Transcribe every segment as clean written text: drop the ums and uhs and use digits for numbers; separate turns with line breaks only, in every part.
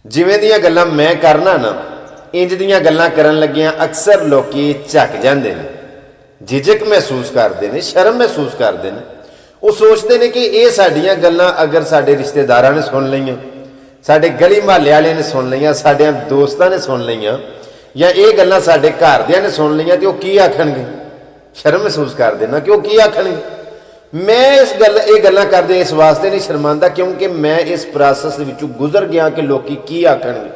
ਜਿਵੇਂ ਦੀਆਂ ਗੱਲਾਂ ਮੈਂ ਕਰਨਾ ਨਾ ਇੰਜ ਦੀਆਂ ਗੱਲਾਂ ਕਰਨ ਲੱਗਿਆਂ ਅਕਸਰ ਲੋਕੀ ਝੱਕ ਜਾਂਦੇ ਨੇ, झिझक महसूस करते हैं, शर्म महसूस करते हैं। वो सोचते हैं कि ये साडियां गल्लां अगर साडे रिश्तेदारां ने सुन लईआं, साडे गली मुहल्ले वाले ने सुन लईआं, साडे दोस्तां ने सुन लईआं या ये गल्लां साडे घरदियां ने सुन लईआं तो की आखणगे। शर्म महसूस करते ना कि वो की आखणगे। मैं ये गल्लां करदे इस वास्ते नहीं शर्मांदा क्योंकि मैं इस प्रोसैस दे विचों गुजर गया कि लोग की आखणगे।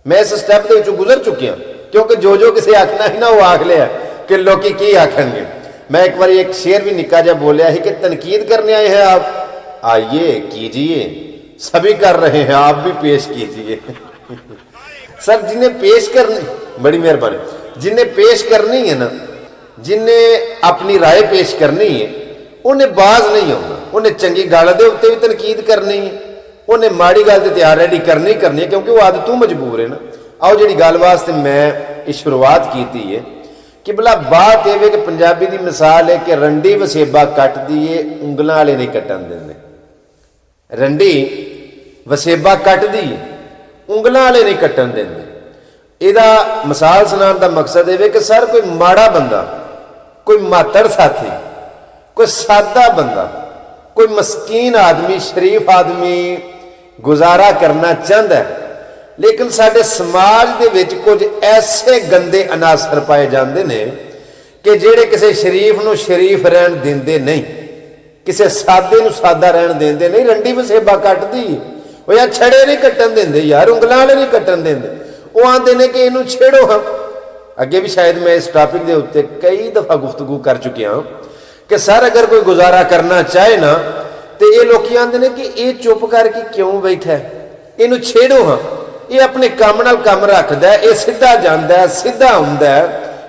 मैं इस स्टैप दे विचों गुजर चुकिया क्योंकि जो किसी आखना ही ना वो आख लिया कि लोग की आखणगे। मैं एक बार एक शेर भी निक्का जा बोलिया है कि तनकीद करने आए हैं आप, आइए कीजिए, सभी कर रहे हैं आप भी पेश कीजिए। सर जिन्हें पेश करनी, बड़ी मेहरबानी, जिन्हें पेश करनी है ना, जिन्हें अपनी राय पेश करनी है उन्हें बाज नहीं आना। उन्हें चंगी गल दे उत्ते भी तनकीद करनी है, उन्हें माड़ी गल ते तैयार रेडी करनी है क्योंकि वो आदतों मजबूर है ना। आओ जी गल वास्ते मैं इस शुरुआत की है कि भला बात यह कि पंजाबी की मिसाल है कि रंडी वसेबा कट दी है, उंगलों वाले नहीं कट्टन देंगे। रंडी वसेबा कट दी है, उंगलों वाले नहीं कट्टन देंगे। इहदा मिसाल सुनाने का मकसद है कि सर कोई माड़ा बंदा, कोई मातड़ साथी, कोई सादा बंदा, कोई मस्कीन आदमी, शरीफ आदमी गुजारा करना चाहता है, लेकिन साडे समाज दे विच कुछ ऐसे गंदे अनासर पाए जाते हैं कि जेड़े किसी शरीफ नूं शरीफ रहन देंदे नहीं, किसी सादे नूं सादा रहन देंदे नहीं। रंडी वसेबा कटदी वो यार छड़े नहीं कट्टन देंदे, यार उंगलां वाले नहीं कट्टन देंदे। वो आंदे ने कि इनू छेड़ो। हम अगे भी शायद मैं इस टॉपिक के उत्ते कई दफा गुफ्तगू कर चुकिया हूं कि सर अगर कोई गुजारा करना चाहे ना तो ये लोग आंदे ने कि ये चुप करके क्यों बैठा है, इनू छेड़ो। हाँ ये अपने काम नाल काम रखदा है, ये सीधा जांदा है, सीधा आउंदा है,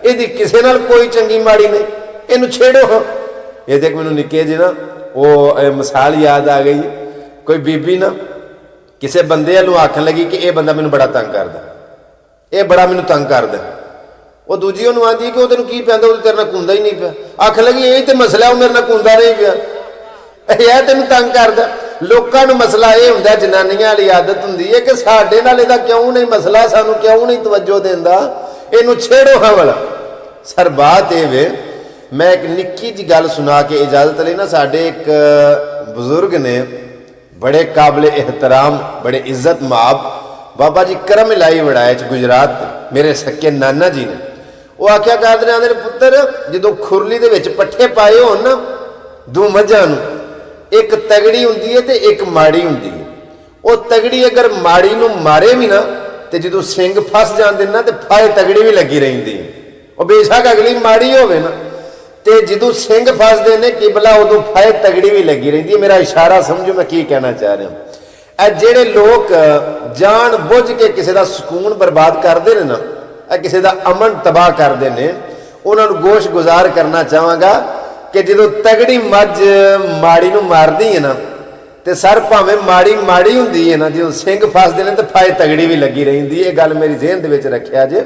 इहदी किसे नाल कोई चंगी माड़ी नहीं, इनू छेड़ो। हाँ ये देख मैनूं निक्के जी ना वो मिसाल याद आ गई। कोई बीबी ना किसी बंदे नूं आखन लगी कि यह बंदा मैनूं बड़ा तंग करदा, ये बड़ा मैनूं तंग करदा। वो दूजी उन्होंने आती कि वो तेन की पैंदा, वो तेरे नाल कूंदा ही नहीं पिया। आख लगी यही तो मसला, वो मेरे नाल कूंदा नहीं पिया, यह तेन तंग करदा। लोगों को मसला यह होंदा, जनानियां वाली आदत होंदी है कि साडे नाल इहदा क्यों नहीं मसला, सानू क्यों नहीं तवज्जो देंदा, इहनूं छेड़ो। हाँ वाला सर बात यह वे, मैं एक निक्की जी गल सुना के इजाजत लई ना, साडे एक बुजुर्ग ने बड़े काबिल एहतराम, बड़े इज्जत माब बाबा जी करम इलाई वड़ाए गुजरात, मेरे सके नाना जी ने वो आख्या करते आंदे पुत्तर जो खुरली दे विच पट्ठे पाए हो ना दो मझां नूं, एक तगड़ी हुंदी है ते एक माड़ी हुंदी है। वो तगड़ी अगर माड़ी नूं मारे भी ना तो जो सिंग फस जाते ना तो फाए तगड़ी भी लगी रहिंदी है। वो बेशक अगली माड़ी होवे ना तो जो सिंग फसते हैं कि भला उदों फाए तगड़ी भी लगी रहिंदी है। मेरा इशारा समझो मैं की कहना चाह रहा हूं। जेड़े लोग जान बुझ के किसी का सुकून बर्बाद करते हैं ना, किसी का अमन तबाह करते हैं, उन्होंने गोश गुजार करना चाहांगा कि जो तगड़ी मझ माड़ी नूं मारदी है ना तो सर भावें माड़ी माड़ी हुंदी है ना, जो सिंग फसदे ने तो फाए तगड़ी भी लगी रहिंदी है। गल मेरी ज़हन दे विच रखिया जे।